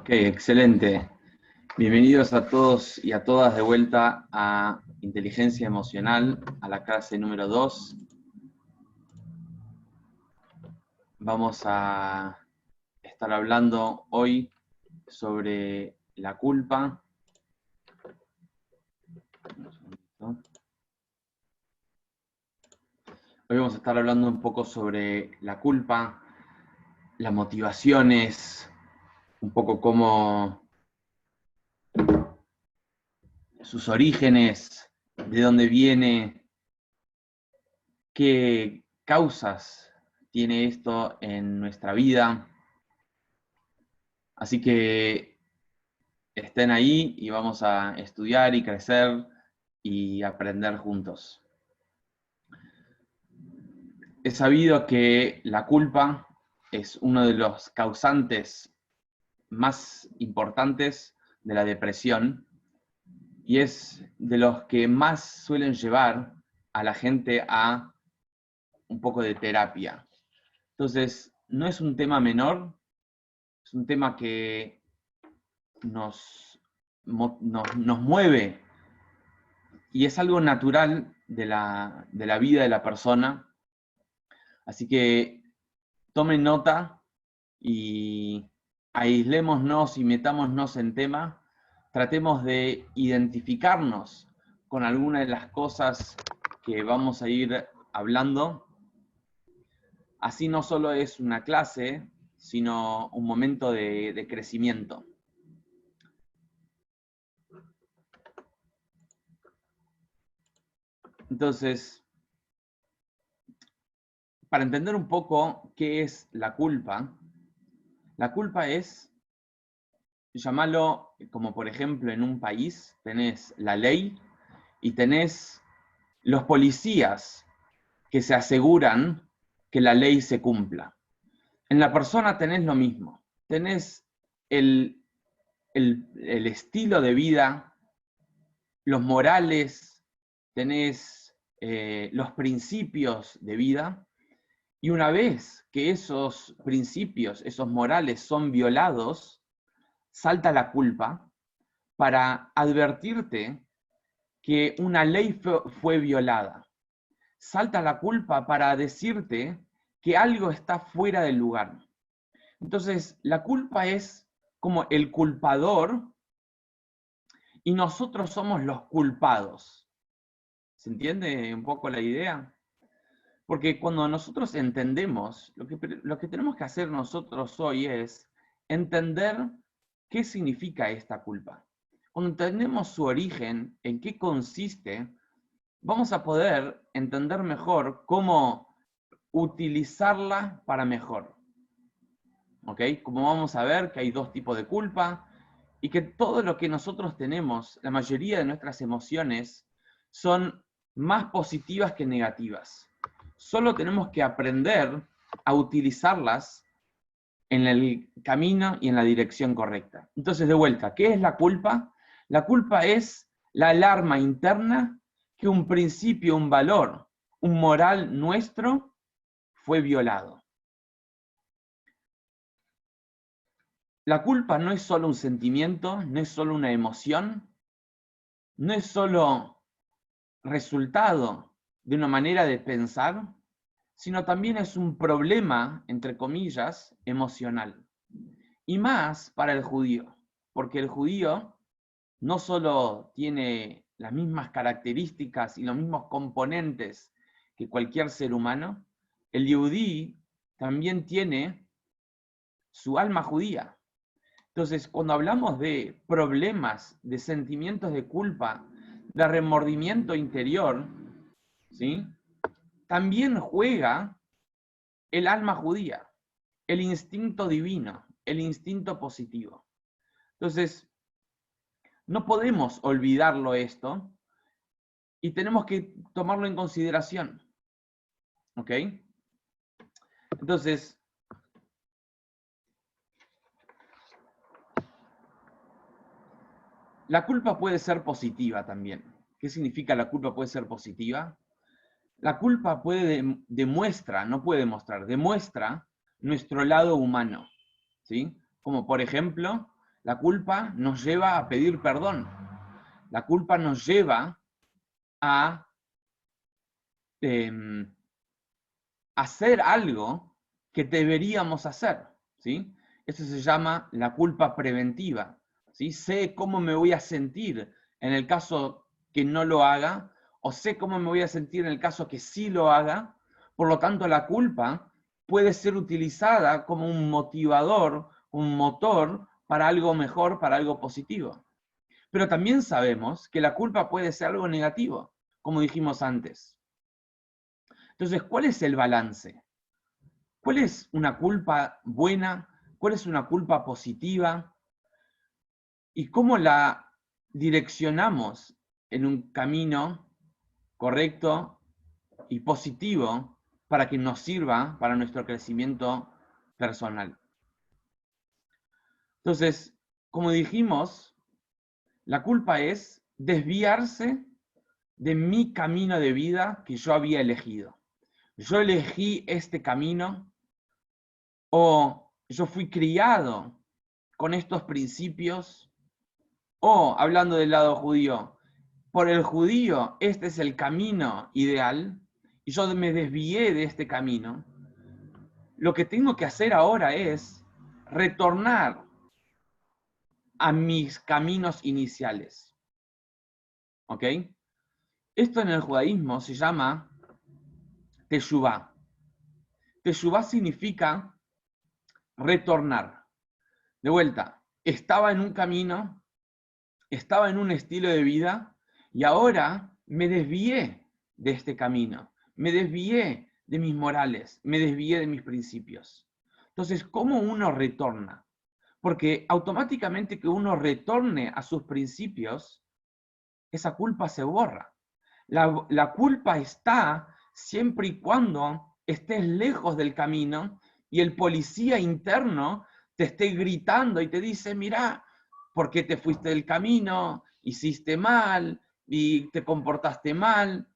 Ok, excelente. Bienvenidos a todos y a todas de vuelta a Inteligencia Emocional, a la clase número 2. Vamos a estar hablando hoy sobre la culpa. Hoy vamos a estar hablando un poco sobre la culpa, las motivaciones, un poco cómo sus orígenes, de dónde viene, qué causas tiene esto en nuestra vida. Así que estén ahí y vamos a estudiar y crecer y aprender juntos. Es sabido que la culpa es uno de los causantes más importantes de la depresión y es de los que más suelen llevar a la gente a un poco de terapia. Entonces, no es un tema menor, es un tema que nos mueve y es algo natural de la vida de la persona. Así que tomen nota y aislémonos y metámonos en tema. Tratemos de identificarnos con alguna de las cosas que vamos a ir hablando. Así no solo es una clase, sino un momento de crecimiento. Entonces, para entender un poco qué es la culpa es, llamarlo como por ejemplo en un país tenés la ley y tenés los policías que se aseguran que la ley se cumpla. En la persona tenés lo mismo, tenés el estilo de vida, los morales, tenés los principios de vida. Y una vez que esos principios, esos morales son violados, salta la culpa para advertirte que una ley fue violada. Salta la culpa para decirte que algo está fuera del lugar. Entonces, la culpa es como el culpador y nosotros somos los culpados. ¿Se entiende un poco la idea? Porque cuando nosotros entendemos, lo que tenemos que hacer nosotros hoy es entender qué significa esta culpa. Cuando entendemos su origen, en qué consiste, vamos a poder entender mejor cómo utilizarla para mejor. ¿Ok? Como vamos a ver que hay dos tipos de culpa y que todo lo que nosotros tenemos, la mayoría de nuestras emociones, son más positivas que negativas. Solo tenemos que aprender a utilizarlas en el camino y en la dirección correcta. Entonces, de vuelta, ¿qué es la culpa? La culpa es la alarma interna que un principio, un valor, un moral nuestro fue violado. La culpa no es solo un sentimiento, no es solo una emoción, no es solo resultado de una manera de pensar, sino también es un problema, entre comillas, emocional. Y más para el judío, porque el judío no solo tiene las mismas características y los mismos componentes que cualquier ser humano, el yehudí también tiene su alma judía. Entonces, cuando hablamos de problemas, de sentimientos de culpa, de remordimiento interior, ¿sí? También juega el alma judía, el instinto divino, el instinto positivo. Entonces, no podemos olvidarlo esto y tenemos que tomarlo en consideración. ¿Ok? Entonces, la culpa puede ser positiva también. ¿Qué significa la culpa puede ser positiva? La culpa demuestra, no puede demostrar, demuestra nuestro lado humano, ¿sí? Como por ejemplo, La culpa nos lleva a pedir perdón. La culpa nos lleva a hacer algo que deberíamos hacer, ¿sí? Eso se llama la culpa preventiva, ¿sí? Sé cómo me voy a sentir en el caso que no lo haga, o sé cómo me voy a sentir en el caso que sí lo haga. Por lo tanto, la culpa puede ser utilizada como un motivador, un motor para algo mejor, para algo positivo. Pero también sabemos que la culpa puede ser algo negativo, como dijimos antes. Entonces, ¿cuál es el balance? ¿Cuál es una culpa buena? ¿Cuál es una culpa positiva? ¿Y cómo la direccionamos en un camino correcto y positivo para que nos sirva para nuestro crecimiento personal? Entonces, como dijimos, la culpa es desviarse de mi camino de vida que yo había elegido. Yo elegí este camino, o yo fui criado con estos principios, o hablando del lado judío, por el judío este es el camino ideal y yo me desvié de este camino. Lo que tengo que hacer ahora es retornar a mis caminos iniciales. ¿Ok? Esto en el judaísmo se llama teshuvá. Teshuvá significa retornar. De vuelta, estaba en un camino, estaba en un estilo de vida y ahora me desvié de este camino, me desvié de mis morales, me desvié de mis principios. Entonces, ¿cómo uno retorna? Porque automáticamente que uno retorne a sus principios, esa culpa se borra. La culpa está siempre y cuando estés lejos del camino y el policía interno te esté gritando y te dice, mirá, ¿por qué te fuiste del camino? Hiciste mal y te comportaste mal.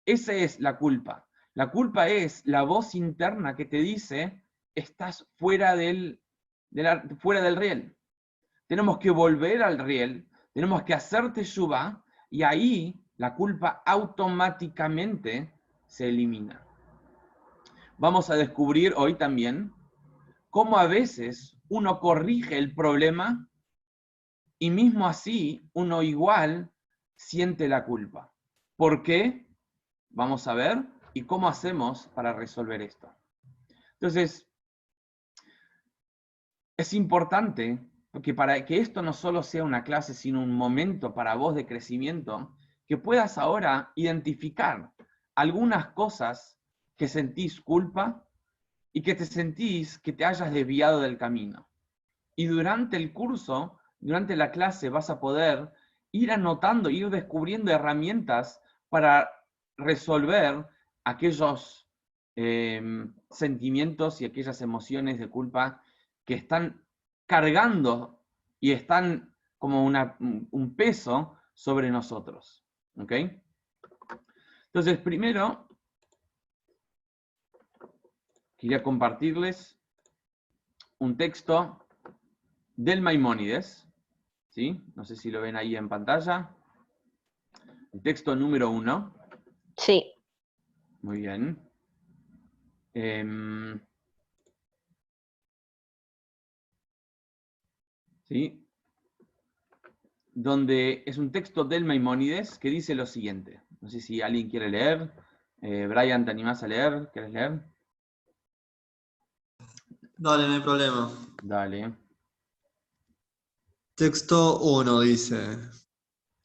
Esa es la culpa. La culpa es la voz interna que te dice, estás fuera fuera del riel. Tenemos que volver al riel, tenemos que hacer teshuvá, y ahí la culpa automáticamente se elimina. Vamos a descubrir hoy también cómo a veces uno corrige el problema y mismo así uno igual siente la culpa. ¿Por qué? Vamos a ver y cómo hacemos para resolver esto. Entonces, es importante porque para que esto no solo sea una clase, sino un momento para vos de crecimiento, que puedas ahora identificar algunas cosas que sentís culpa y que te sentís que te hayas desviado del camino. Y durante el curso, durante la clase, vas a poder ir anotando, ir descubriendo herramientas para resolver aquellos sentimientos y aquellas emociones de culpa que están cargando y están como un peso sobre nosotros. ¿Ok? Entonces, primero, quería compartirles un texto del Maimónides, ¿sí? No sé si lo ven ahí en pantalla. El texto número 1. Sí. Muy bien. ¿Sí? Donde es un texto del Maimónides que dice lo siguiente. No sé si alguien quiere leer. Brian, ¿te animás a leer? ¿Quieres leer? Dale, no hay problema. Dale. Texto 1 dice: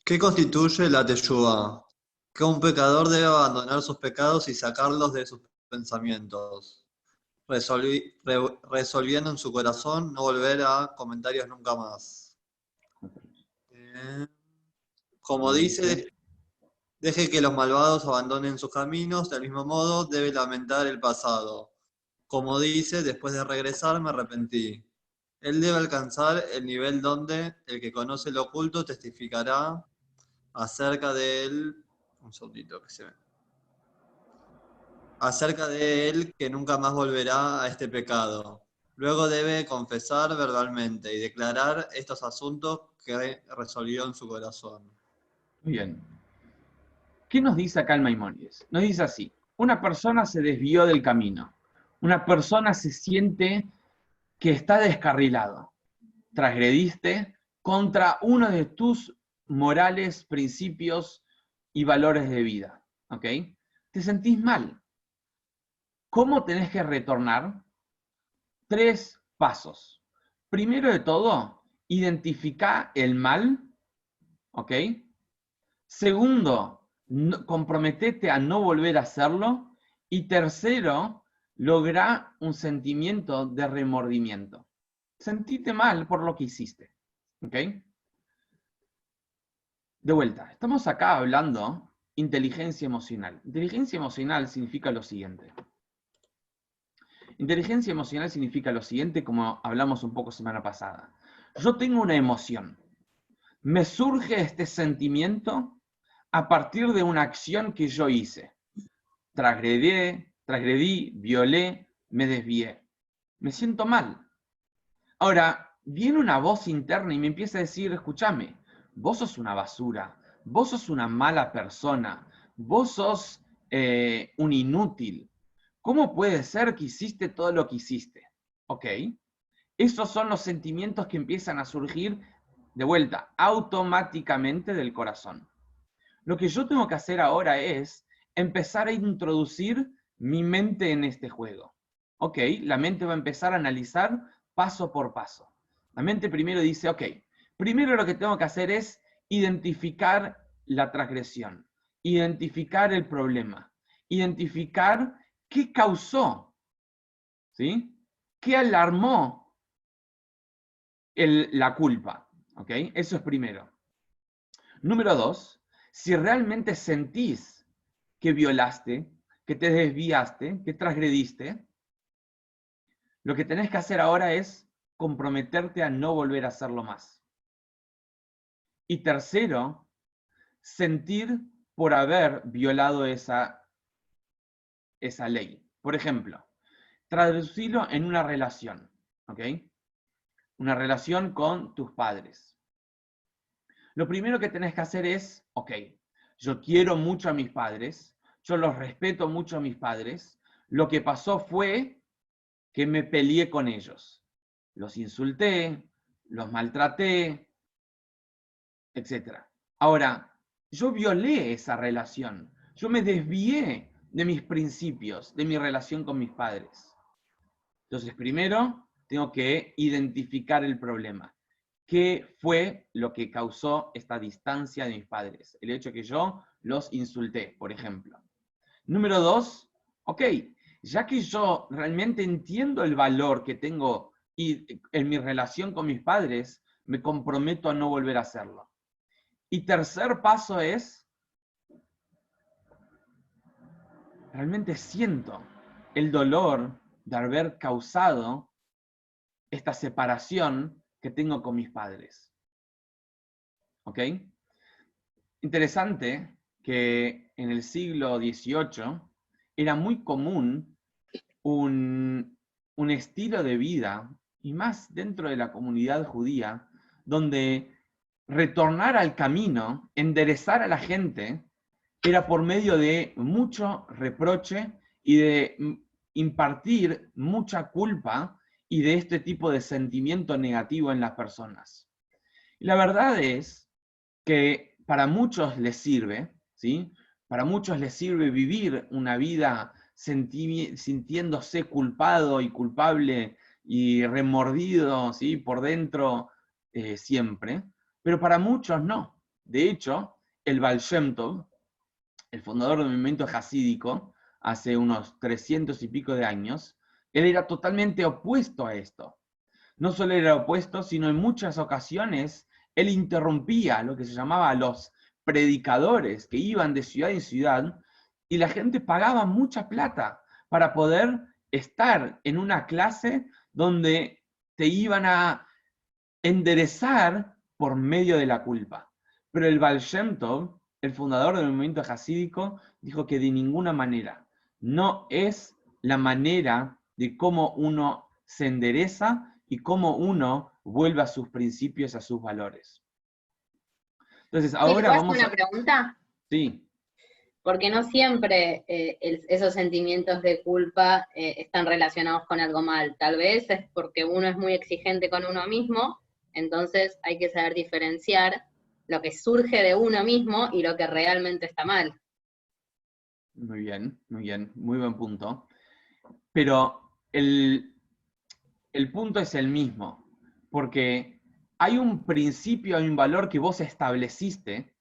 ¿qué constituye la teshuvá? Que un pecador debe abandonar sus pecados y sacarlos de sus pensamientos, resolviendo en su corazón no volver a comentarios nunca más. Como dice, deje que los malvados abandonen sus caminos, del mismo modo debe lamentar el pasado. Como dice, después de regresar me arrepentí. Él debe alcanzar el nivel donde el que conoce lo oculto testificará acerca de él. Un segundito que se ve. Acerca de él que nunca más volverá a este pecado. Luego debe confesar verbalmente y declarar estos asuntos que resolvió en su corazón. Muy bien. ¿Qué nos dice acá el Maimónides? Nos dice así: una persona se desvió del camino. Una persona se siente que está descarrilado. Transgrediste contra uno de tus morales, principios y valores de vida. ¿Ok? Te sentís mal. ¿Cómo tenés que retornar? 3 pasos. Primero de todo, identifica el mal. ¿Ok? Segundo, comprometete a no volver a hacerlo. Y tercero, logra un sentimiento de remordimiento. Sentite mal por lo que hiciste. ¿Ok? De vuelta, estamos acá hablando inteligencia emocional. Inteligencia emocional significa lo siguiente. Inteligencia emocional significa lo siguiente, como hablamos un poco semana pasada. Yo tengo una emoción. Me surge este sentimiento a partir de una acción que yo hice. Transgredí, violé, me desvié. Me siento mal. Ahora, viene una voz interna y me empieza a decir, escúchame, vos sos una basura, vos sos una mala persona, vos sos un inútil. ¿Cómo puede ser que hiciste todo lo que hiciste? ¿Ok? Esos son los sentimientos que empiezan a surgir de vuelta, automáticamente del corazón. Lo que yo tengo que hacer ahora es empezar a introducir mi mente en este juego. ¿Ok? La mente va a empezar a analizar paso por paso. La mente primero dice, ok, primero lo que tengo que hacer es identificar la transgresión, identificar el problema, identificar qué causó, ¿sí? ¿Qué alarmó la culpa? ¿Ok? Eso es primero. Número 2, si realmente sentís que violaste, que te desviaste, que transgrediste, lo que tenés que hacer ahora es comprometerte a no volver a hacerlo más. Y tercero, sentir por haber violado esa ley. Por ejemplo, traducirlo en una relación, ¿ok? Una relación con tus padres. Lo primero que tenés que hacer es, ok, yo quiero mucho a mis padres, yo los respeto mucho a mis padres, lo que pasó fue que me peleé con ellos. Los insulté, los maltraté, etc. Ahora, yo violé esa relación, yo me desvié de mis principios, de mi relación con mis padres. Entonces, primero, tengo que identificar el problema. ¿Qué fue lo que causó esta distancia de mis padres? El hecho de que yo los insulté, por ejemplo. Número 2, ok, ya que yo realmente entiendo el valor que tengo en mi relación con mis padres, me comprometo a no volver a hacerlo. Y tercer paso es, realmente siento el dolor de haber causado esta separación que tengo con mis padres. ¿Ok? Interesante que en el siglo XVIII era muy común un estilo de vida, y más dentro de la comunidad judía, donde retornar al camino, enderezar a la gente, era por medio de mucho reproche y de impartir mucha culpa y de este tipo de sentimiento negativo en las personas. Y la verdad es que para muchos les sirve, ¿sí? Para muchos les sirve vivir una vida sintiéndose culpado y culpable y remordido, ¿sí? Por dentro siempre, pero para muchos no. De hecho, el Baal Shem Tov, el fundador del movimiento jasídico, hace unos 300 y pico de años, él era totalmente opuesto a esto. No solo era opuesto, sino en muchas ocasiones él interrumpía lo que se llamaba a los predicadores que iban de ciudad en ciudad y la gente pagaba mucha plata para poder estar en una clase donde te iban a enderezar por medio de la culpa. Pero el Baal Shem Tov, el fundador del movimiento jasídico, dijo que de ninguna manera, no es la manera de cómo uno se endereza y cómo uno vuelve a sus principios, a sus valores. Entonces, Sí, ahora ¿puedo hacer vamos una a... pregunta? Sí, Porque no siempre esos sentimientos de culpa están relacionados con algo mal. Tal vez es porque uno es muy exigente con uno mismo, entonces hay que saber diferenciar lo que surge de uno mismo y lo que realmente está mal. muy bien, muy buen punto. Pero el punto es el mismo, porque hay un principio, hay un valor que vos estableciste,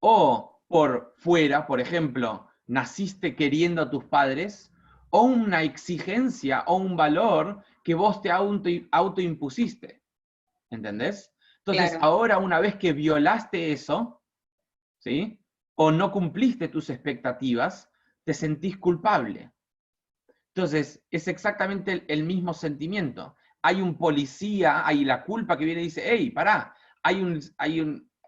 o por fuera, por ejemplo, naciste queriendo a tus padres, o una exigencia o un valor que vos te autoimpusiste. ¿Entendés? Entonces, Claro, ahora una vez que violaste eso, ¿sí? O no cumpliste tus expectativas, te sentís culpable. Entonces, es exactamente el mismo sentimiento. Hay un policía, hay la culpa que viene y dice, hey, pará,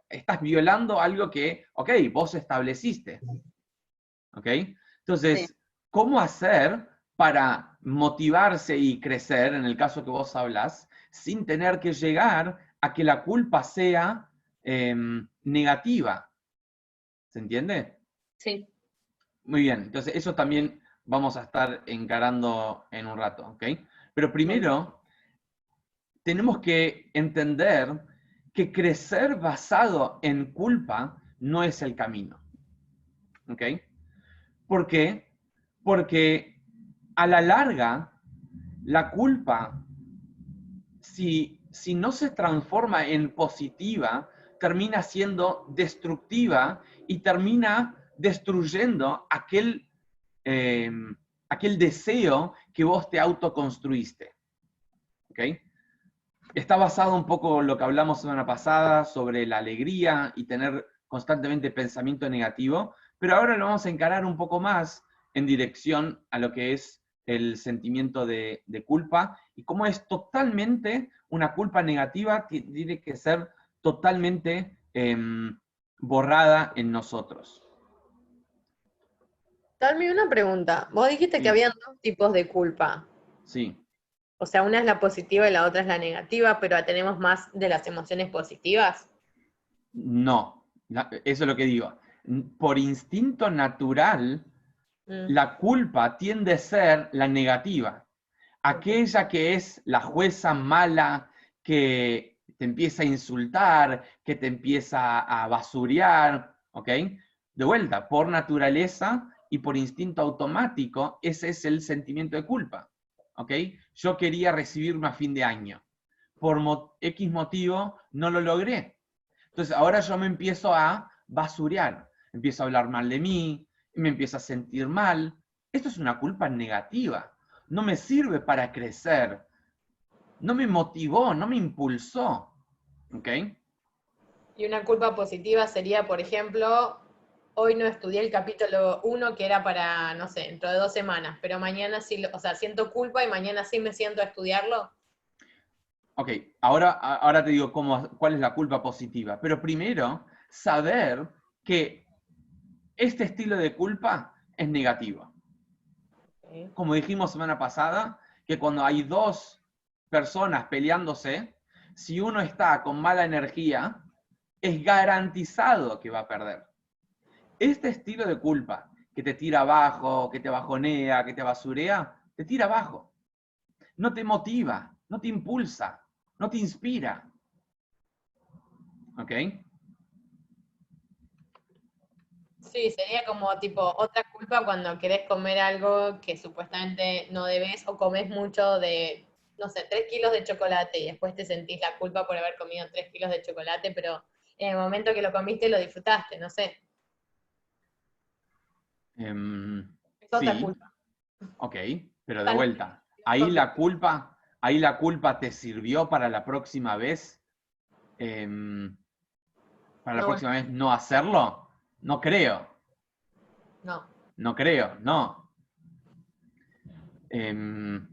estás violando algo que, ok, vos estableciste. ¿Ok? sí. Entonces, ¿cómo hacer para motivarse y crecer, en el caso que vos hablas, sin tener que llegar a que la culpa sea negativa? ¿Se entiende? Sí. Muy bien, entonces eso también vamos a estar encarando en un rato, ¿ok? Pero Bueno. primero, tenemos que entender que crecer basado en culpa no es el camino, ¿ok? ¿Por qué? Porque a la larga, la culpa, si no se transforma en positiva, termina siendo destructiva y termina destruyendo eh, aquel deseo que vos te autoconstruiste. ¿Ok? Está basado un poco en lo que hablamos semana pasada sobre la alegría y tener constantemente pensamiento negativo, pero ahora lo vamos a encarar un poco más en dirección a lo que es el sentimiento de culpa y cómo es totalmente una culpa negativa que tiene que ser totalmente borrada en nosotros. Dame una pregunta. Vos dijiste que Sí, habían dos tipos de culpa. sí, O sea, una es la positiva y la otra es la negativa, pero tenemos más de las emociones positivas. no, eso es lo que digo. Por instinto natural, Mm, la culpa tiende a ser la negativa, ok. aquella que es la jueza mala que te empieza a insultar, que te empieza a basurear, ¿ok? De vuelta, por naturaleza y por instinto automático, ese es el sentimiento de culpa, ¿ok? Yo quería recibirme a fin de año. Por X motivo no lo logré. Entonces ahora yo me empiezo a basurear, empiezo a hablar mal de mí, me empiezo a sentir mal. Esto es una culpa negativa. No me sirve para crecer. No me motivó, no me impulsó. ¿Ok? Y una culpa positiva sería, por ejemplo, hoy no estudié el capítulo 1 que era para, no sé, dentro de 2 semanas, pero mañana sí, o sea, siento culpa y mañana sí me siento a estudiarlo. Ok, ahora te digo cuál es la culpa positiva. Pero primero, saber que este estilo de culpa es negativo. Ok. Como dijimos semana pasada, que cuando hay dos personas peleándose, si uno está con mala energía, es garantizado que va a perder. Este estilo de culpa, que te tira abajo, que te bajonea, que te basurea, te tira abajo. No te motiva, no te impulsa, no te inspira. ¿Ok? Sí, sería como tipo otra culpa cuando querés comer algo que supuestamente no debes o comes mucho de, no sé, 3 kilos de chocolate y después te sentís la culpa por haber comido 3 kilos de chocolate, pero en el momento que lo comiste lo disfrutaste, no sé. Es otra Sí, culpa. ok, pero de Esta no vuelta. es conflictiva. Ahí la culpa te sirvió para la próxima vez, em, para la No, bueno, próxima vez no hacerlo. No creo, no. no creo, no. Em,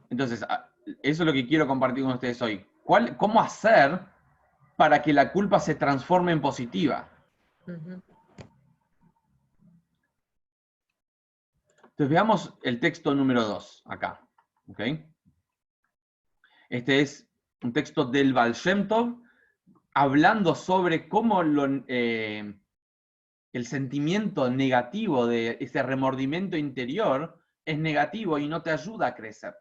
entonces, eso es lo que quiero compartir con ustedes hoy. ¿Cómo hacer para que la culpa se transforme en positiva? Ujú. Entonces veamos el texto número 2 acá. ¿Ok? Este es un texto del Baal Shem Tov, hablando sobre cómo el sentimiento negativo de ese remordimiento interior es negativo y no te ayuda a crecer.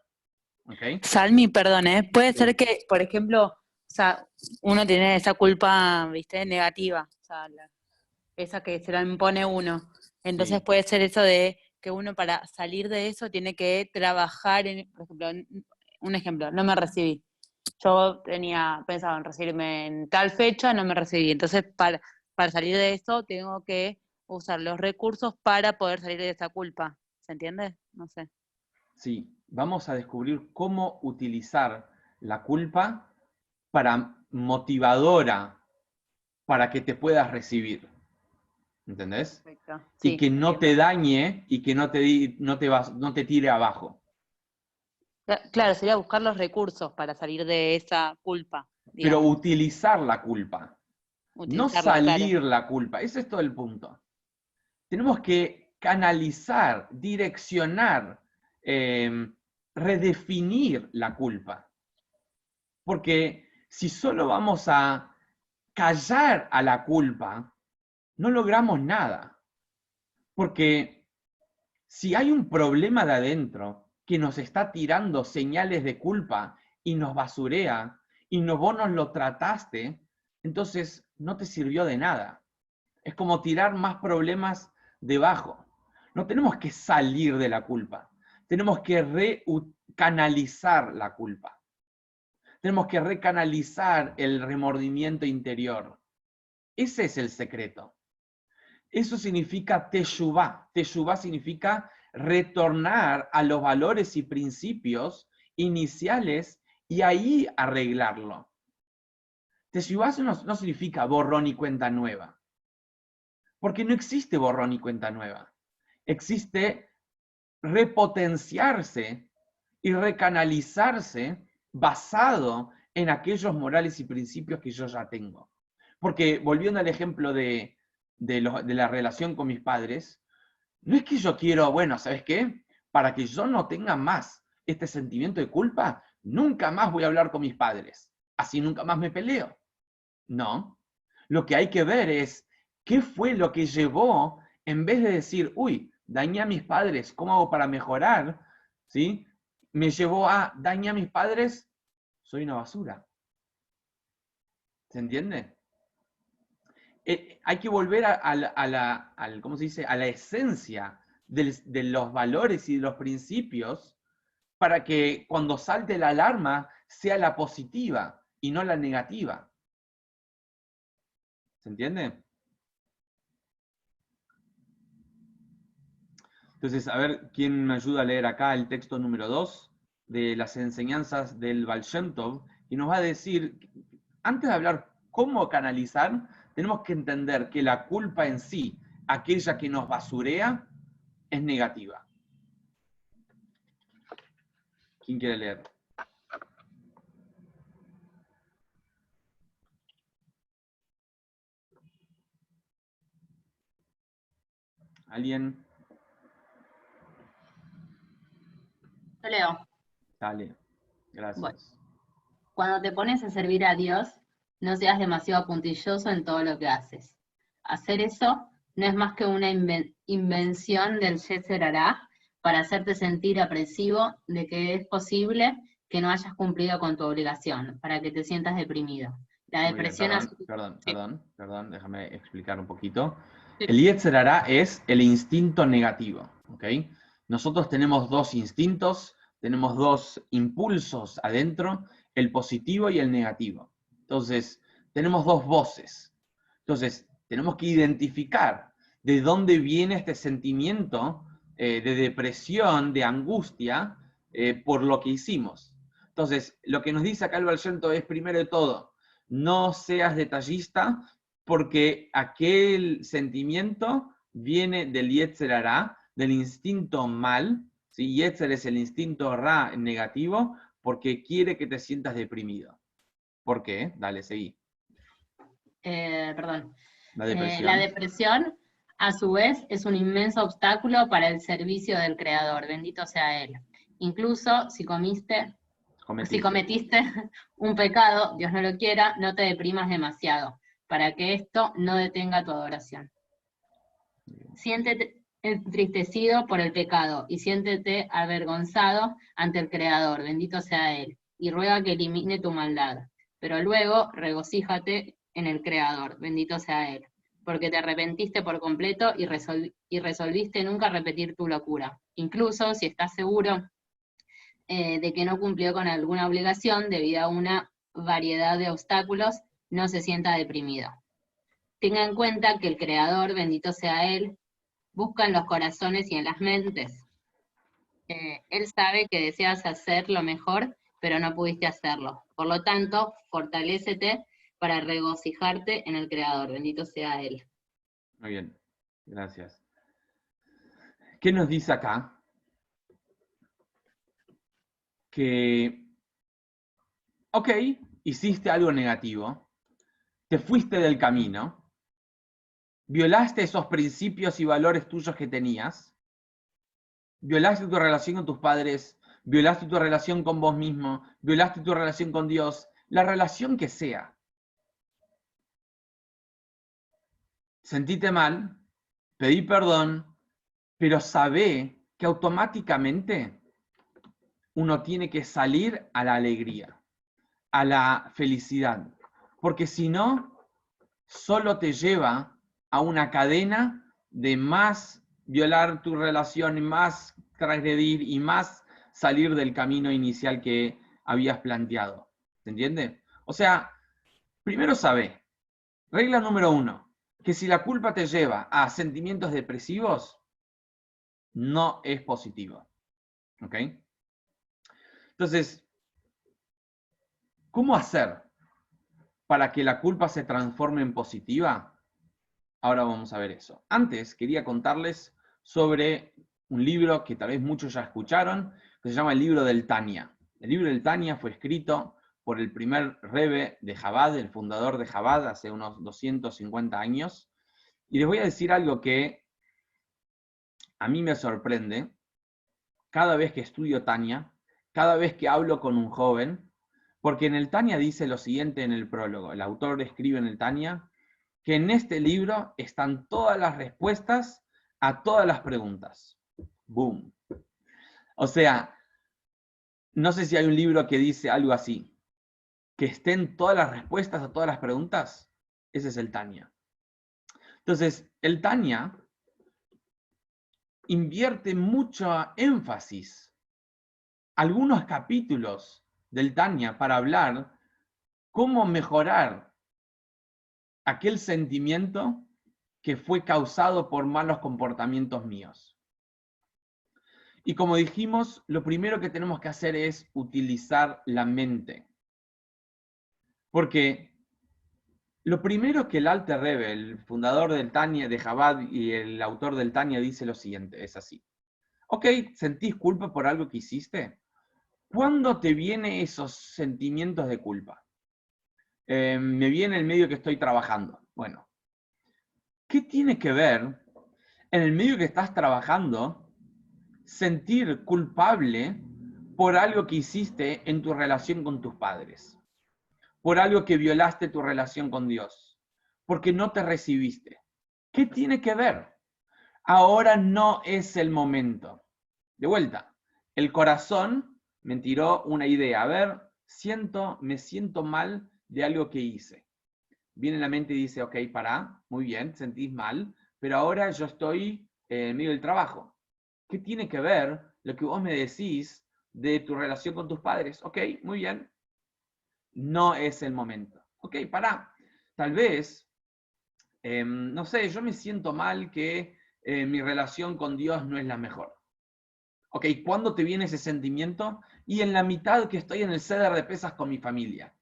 ¿Ok? Salmi, perdón, puede Sí. ser que, por ejemplo, o sea, uno tiene esa culpa, ¿viste? Negativa, o sea, esa que se la impone uno. Entonces Sí. puede ser eso de que uno para salir de eso tiene que trabajar en, por ejemplo, un ejemplo, no me recibí. Yo tenía pensado en recibirme en tal fecha, no me recibí. Entonces, para salir de eso, tengo que usar los recursos para poder salir de esa culpa. ¿Se entiende? No sé. Sí, vamos a descubrir cómo utilizar la culpa para motivadora para que te puedas recibir. ¿Entendés? Perfecto. Y Sí, que no entiendo. te dañe y que no te tire abajo. Claro, sería buscar los recursos para salir de esa culpa, Pero digamos. utilizar la culpa, no Utilizarla, claro. salir la culpa. Ese es todo el punto. Tenemos que canalizar, direccionar, redefinir la culpa. Porque si solo vamos a callar a la culpa, no logramos nada. Porque si hay un problema de adentro que nos está tirando señales de culpa y nos basurea, y vos nos lo trataste, entonces no te sirvió de nada. Es como tirar más problemas debajo. No tenemos que salir de la culpa. Tenemos que recanalizar la culpa. Tenemos que recanalizar el remordimiento interior. Ese es el secreto. Eso significa teshuvá. Teshuvá significa retornar a los valores y principios iniciales y ahí arreglarlo. Teshuvá no significa borrón y cuenta nueva. Porque no existe borrón y cuenta nueva. Existe repotenciarse y recanalizarse basado en aquellos morales y principios que yo ya tengo. Porque volviendo al ejemplo de la relación con mis padres, no es que yo quiero, bueno, ¿sabes qué? Para que yo no tenga más este sentimiento de culpa, nunca más voy a hablar con mis padres. Así nunca más me peleo. No. Lo que hay que ver es qué fue lo que llevó, en vez de decir, uy, dañé a mis padres, ¿cómo hago para mejorar? ¿Sí? Me llevó a dañé a mis padres, soy una basura. ¿Se entiende? Hay que volver ¿cómo se dice? A la esencia de los valores y de los principios para que cuando salte la alarma sea la positiva y no la negativa. ¿Se entiende? Entonces, a ver, ¿quién me ayuda a leer acá el texto número 2 de las enseñanzas del Baal Shem Tov? Y nos va a decir, antes de hablar cómo canalizar, tenemos que entender que la culpa en sí, aquella que nos basurea, es negativa. ¿Quién quiere leer? ¿Alguien? Yo leo. Dale, gracias. Bueno. Cuando te pones a servir a Dios, no seas demasiado puntilloso en todo lo que haces. Hacer eso no es más que una invención del Yetzer Hará para hacerte sentir apresivo de que es posible que no hayas cumplido con tu obligación, para que te sientas deprimido. La Muy bien, depresión perdón, déjame explicar un poquito. El Yetzer Hará es el instinto negativo, ¿ok? Nosotros tenemos dos instintos, tenemos dos impulsos adentro, el positivo y el negativo. Entonces, tenemos dos voces. Entonces, tenemos que identificar de dónde viene este sentimiento de depresión, de angustia, por lo que hicimos. Entonces, lo que nos dice acá el Baal Shem Tov es, primero de todo, no seas detallista, porque aquel sentimiento viene del Yetzer Hará, del instinto mal, ¿sí? Yetzer es el instinto Ra negativo, porque quiere que te sientas deprimido. ¿Por qué? Dale, seguí. Perdón. La depresión. La depresión, a su vez, es un inmenso obstáculo para el servicio del Creador, bendito sea Él. Incluso si cometiste Cometiste. un pecado, Dios no lo quiera, no te deprimas demasiado, para que esto no detenga tu adoración. Siéntete entristecido por el pecado y siéntete avergonzado ante el Creador, bendito sea Él, y ruega que elimine tu maldad. Pero luego regocíjate en el Creador, bendito sea Él, porque te arrepentiste por completo y resolviste nunca repetir tu locura. Incluso si estás seguro de que no cumplió con alguna obligación debido a una variedad de obstáculos, no se sienta deprimido. Tenga en cuenta que el Creador, bendito sea Él, busca en los corazones y en las mentes. Él sabe que deseas hacer lo mejor, pero no pudiste hacerlo. Por lo tanto, fortalécete para regocijarte en el Creador, bendito sea Él. Muy bien, gracias. ¿Qué nos dice acá? Que, ok, hiciste algo negativo, te fuiste del camino, violaste esos principios y valores tuyos que tenías, violaste tu relación con tus padres, violaste tu relación con vos mismo, violaste tu relación con Dios, la relación que sea. Sentite mal, pedí perdón, pero sabé que automáticamente uno tiene que salir a la alegría, a la felicidad, porque si no, solo te lleva a una cadena de más violar tu relación, más transgredir y más salir del camino inicial que habías planteado. ¿Se entiende? O sea, primero sabe, regla número 1, que si la culpa te lleva a sentimientos depresivos, no es positivo. ¿Ok? Entonces, ¿cómo hacer para que la culpa se transforme en positiva? Ahora vamos a ver eso. Antes quería contarles sobre un libro que tal vez muchos ya escucharon, que se llama el libro del Tania. El libro del Tania fue escrito por el primer Rebbe de Chabad, el fundador de Chabad, hace unos 250 años. Y les voy a decir algo que a mí me sorprende. Cada vez que estudio Tania, cada vez que hablo con un joven, porque en el Tania dice lo siguiente en el prólogo. El autor escribe en el Tania que en este libro están todas las respuestas a todas las preguntas. ¡Boom! O sea, no sé si hay un libro que dice algo así, que estén todas las respuestas a todas las preguntas. Ese es el Tania. Entonces, el Tania invierte mucho énfasis, algunos capítulos del Tania para hablar cómo mejorar aquel sentimiento que fue causado por malos comportamientos míos. Y como dijimos, lo primero que tenemos que hacer es utilizar la mente. Porque lo primero que el Alter Rebbe, el fundador del Tania, de Chabad y el autor del Tania, dice lo siguiente, es así. Ok, ¿sentís culpa por algo que hiciste? ¿Cuándo te vienen esos sentimientos de culpa? Me viene el medio que estoy trabajando. Bueno, ¿qué tiene que ver en el medio que estás trabajando sentir culpable por algo que hiciste en tu relación con tus padres? Por algo que violaste tu relación con Dios, porque no te recibiste. ¿Qué tiene que ver? Ahora no es el momento. De vuelta, el corazón me tiró una idea. A ver, me siento mal de algo que hice. Viene la mente y dice, ok, pará, muy bien, sentís mal, pero ahora yo estoy en medio del trabajo. ¿Qué tiene que ver lo que vos me decís de tu relación con tus padres? Ok, muy bien. No es el momento. Ok, pará. Tal vez, no sé, yo me siento mal que mi relación con Dios no es la mejor. Ok, ¿cuándo te viene ese sentimiento? Y en la mitad que estoy en el ceder de pesas con mi familia.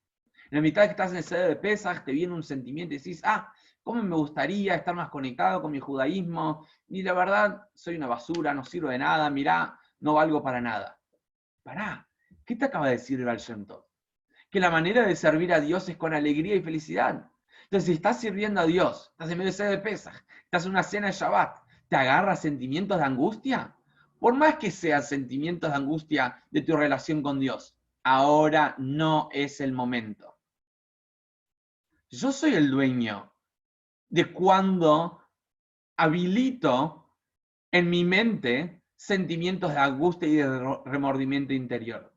En la mitad que estás en el ceder de pesas, te viene un sentimiento y decís, ¿cómo me gustaría estar más conectado con mi judaísmo? Y la verdad, soy una basura, no sirvo de nada, mirá, no valgo para nada. Pará, ¿qué te acaba de decir el Baal Shem Tov? Que la manera de servir a Dios es con alegría y felicidad. Entonces, si estás sirviendo a Dios, estás en medio de ceder de pesas, estás en una cena de Shabbat, ¿te agarra sentimientos de angustia? Por más que sean sentimientos de angustia de tu relación con Dios, ahora no es el momento. Yo soy el dueño de cuando habilito en mi mente sentimientos de angustia y de remordimiento interior.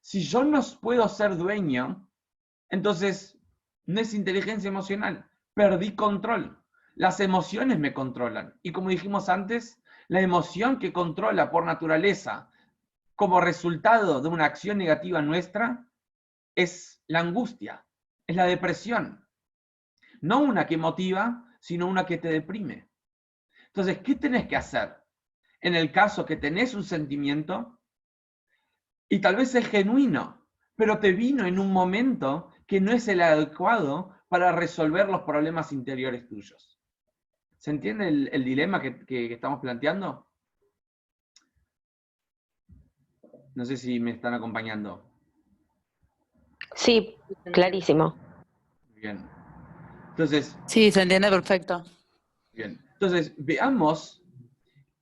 Si yo no puedo ser dueño, entonces no es inteligencia emocional. Perdí control. Las emociones me controlan. Y como dijimos antes, la emoción que controla por naturaleza como resultado de una acción negativa nuestra es la angustia, es la depresión. No una que motiva, sino una que te deprime. Entonces, ¿qué tenés que hacer? En el caso que tenés un sentimiento, y tal vez es genuino, pero te vino en un momento que no es el adecuado para resolver los problemas interiores tuyos. ¿Se entiende el dilema que estamos planteando? No sé si me están acompañando. Sí, clarísimo. Bien. Entonces, Sí, se entiende perfecto. bien. Entonces, veamos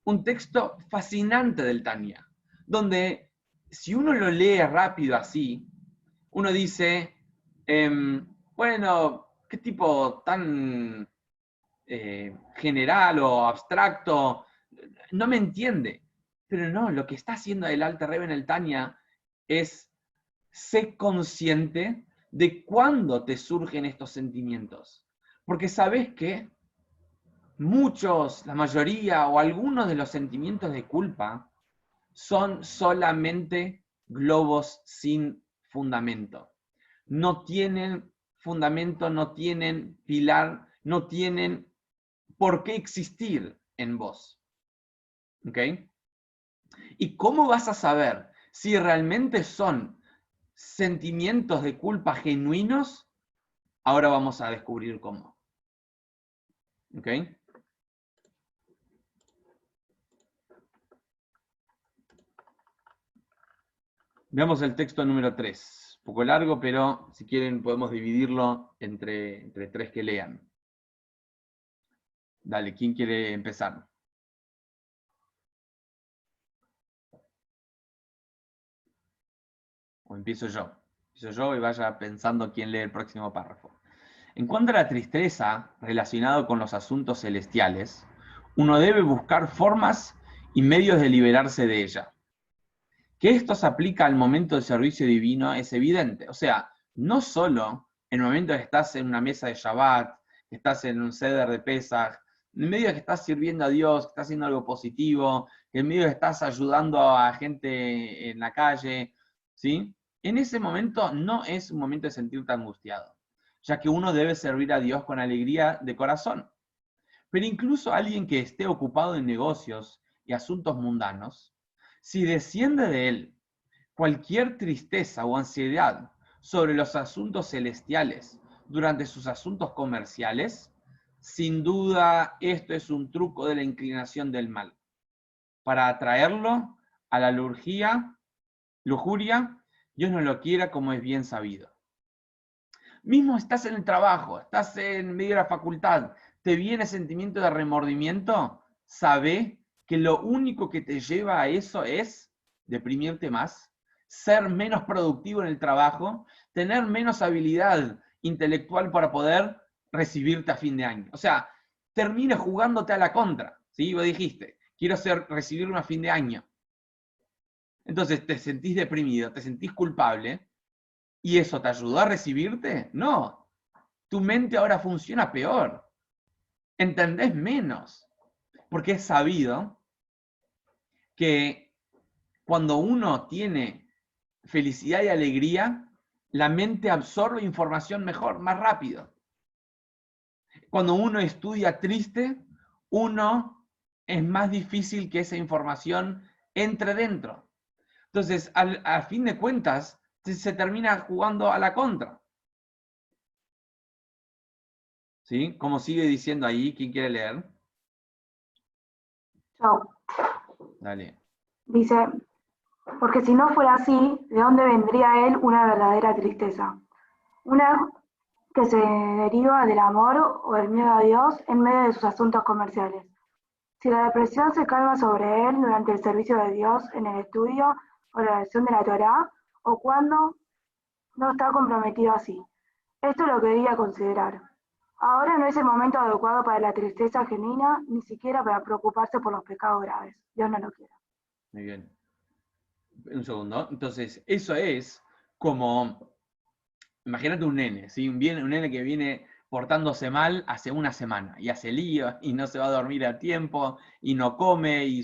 un texto fascinante del Tanya, donde si uno lo lee rápido así, uno dice, bueno, qué tipo tan general o abstracto, no me entiende. Pero no, lo que está haciendo el Alter Rebbe en el Tanya es ser consciente de cuándo te surgen estos sentimientos. Porque sabes que muchos, la mayoría o algunos de los sentimientos de culpa son solamente globos sin fundamento. No tienen fundamento, no tienen pilar, no tienen por qué existir en vos. ¿Ok? ¿Y cómo vas a saber si realmente son sentimientos de culpa genuinos? Ahora vamos a descubrir cómo. ¿Ok? Veamos el texto número 3. Un poco largo, pero si quieren podemos dividirlo entre 3 que lean. Dale, ¿quién quiere empezar? O empiezo yo. Empiezo yo y vaya pensando quién lee el próximo párrafo. En cuanto a la tristeza relacionada con los asuntos celestiales, uno debe buscar formas y medios de liberarse de ella. Que esto se aplica al momento del servicio divino es evidente. O sea, no solo en el momento que estás en una mesa de Shabbat, que estás en un Seder de Pesach, en medio de que estás sirviendo a Dios, que estás haciendo algo positivo, que en medio de que estás ayudando a gente en la calle, ¿sí? En ese momento no es un momento de sentirte angustiado, ya que uno debe servir a Dios con alegría de corazón. Pero incluso alguien que esté ocupado en negocios y asuntos mundanos, si desciende de él cualquier tristeza o ansiedad sobre los asuntos celestiales durante sus asuntos comerciales, sin duda esto es un truco de la inclinación del mal, para atraerlo a la lujuria, Dios no lo quiera como es bien sabido. Mismo estás en el trabajo, estás en medio de la facultad, te viene sentimiento de remordimiento, sabe que lo único que te lleva a eso es deprimirte más, ser menos productivo en el trabajo, tener menos habilidad intelectual para poder recibirte a fin de año. O sea, termina jugándote a la contra, ¿sí? Vos dijiste, quiero recibirme a fin de año. Entonces te sentís deprimido, te sentís culpable, ¿y eso te ayudó a recibirte? No. Tu mente ahora funciona peor. Entendés menos. Porque es sabido que cuando uno tiene felicidad y alegría, la mente absorbe información mejor, más rápido. Cuando uno estudia triste, es más difícil que esa información entre dentro. Entonces, a fin de cuentas, se termina jugando a la contra. ¿Sí? Como sigue diciendo ahí, ¿quién quiere leer? Yo. Dale. Dice, porque si no fuera así, ¿de dónde vendría él una verdadera tristeza? Una que se deriva del amor o el miedo a Dios en medio de sus asuntos comerciales. Si la depresión se calma sobre él durante el servicio de Dios en el estudio o la lección de la Torá, o cuando no está comprometido así. Esto es lo que debía considerar. Ahora no es el momento adecuado para la tristeza genuina, ni siquiera para preocuparse por los pecados graves. Dios no lo quiera. Muy bien. Un segundo. Entonces, eso es como, imagínate un nene, ¿sí? Un nene que viene portándose mal hace una semana y hace lío y no se va a dormir a tiempo y no come y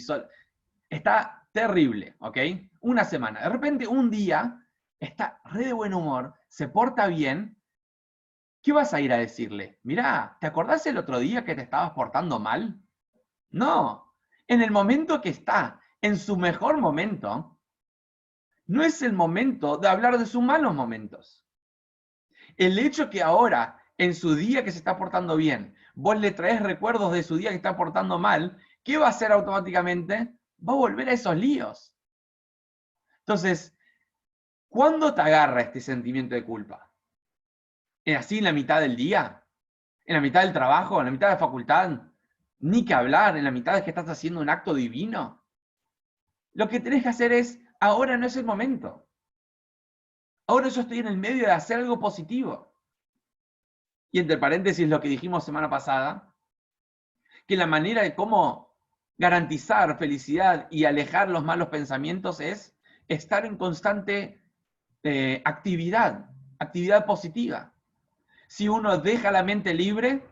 está terrible, ¿ok? Una semana. De repente, un día, está re de buen humor, se porta bien. ¿Qué vas a ir a decirle? Mirá, ¿te acordás el otro día que te estabas portando mal? No. En el momento que está, en su mejor momento, no es el momento de hablar de sus malos momentos. El hecho que ahora, en su día que se está portando bien, vos le traes recuerdos de su día que está portando mal, ¿qué va a hacer automáticamente? Va a volver a esos líos. Entonces, ¿cuándo te agarra este sentimiento de culpa? ¿Así en la mitad del día? ¿En la mitad del trabajo? ¿En la mitad de la facultad? Ni que hablar, en la mitad de que estás haciendo un acto divino. Lo que tenés que hacer es, ahora no es el momento. Ahora yo estoy en el medio de hacer algo positivo. Y entre paréntesis lo que dijimos semana pasada, que la manera de cómo garantizar felicidad y alejar los malos pensamientos es estar en constante actividad positiva. Si uno deja la mente libre,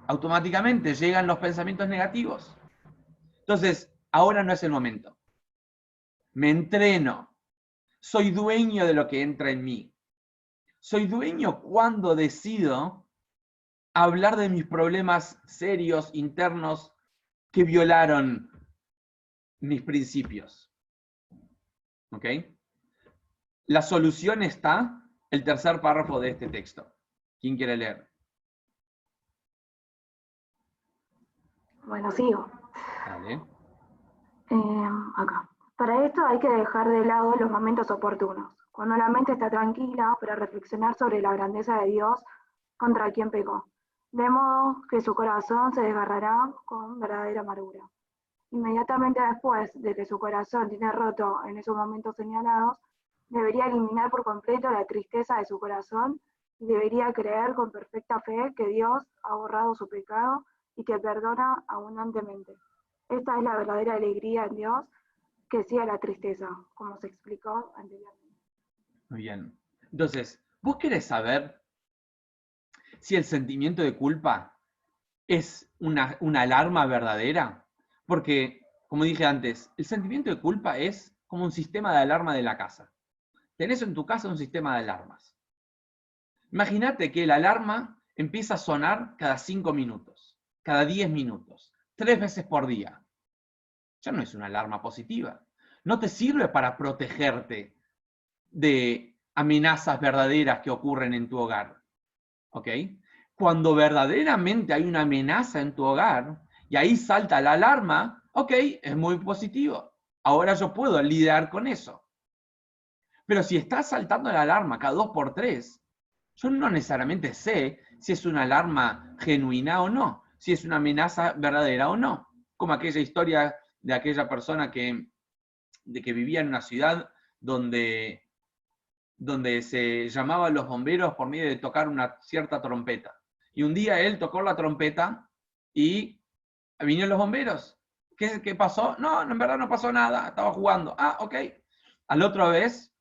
automáticamente llegan los pensamientos negativos. Entonces, ahora no es el momento. Me entreno. Soy dueño de lo que entra en mí. Soy dueño cuando decido hablar de mis problemas serios, internos, que violaron mis principios. ¿Ok? La solución está en el tercer párrafo de este texto. ¿Quién quiere leer? Bueno, sigo. Dale. Acá. Para esto hay que dejar de lado los momentos oportunos, cuando la mente está tranquila para reflexionar sobre la grandeza de Dios contra quien pecó, de modo que su corazón se desgarrará con verdadera amargura. Inmediatamente después de que su corazón tiene roto en esos momentos señalados, debería eliminar por completo la tristeza de su corazón y debería creer con perfecta fe que Dios ha borrado su pecado y que perdona abundantemente. Esta es la verdadera alegría en Dios, que sí a la tristeza, como se explicó anteriormente. Muy bien. Entonces, ¿vos querés saber si el sentimiento de culpa es una alarma verdadera? Porque, como dije antes, el sentimiento de culpa es como un sistema de alarma de la casa. Tenés en tu casa un sistema de alarmas. Imagínate que la alarma empieza a sonar cada 5 minutos, cada 10 minutos, 3 veces por día. Ya no es una alarma positiva. No te sirve para protegerte de amenazas verdaderas que ocurren en tu hogar. ¿Ok? Cuando verdaderamente hay una amenaza en tu hogar y ahí salta la alarma, ok, es muy positivo. Ahora yo puedo lidiar con eso. Pero si está saltando la alarma cada 2 por 3, yo no necesariamente sé si es una alarma genuina o no, si es una amenaza verdadera o no. Como aquella historia de aquella persona que vivía en una ciudad donde se llamaba a los bomberos por medio de tocar una cierta trompeta. Y un día él tocó la trompeta y vinieron los bomberos. ¿Qué pasó? No, en verdad no pasó nada, estaba jugando. Ah, ok. Al otra vez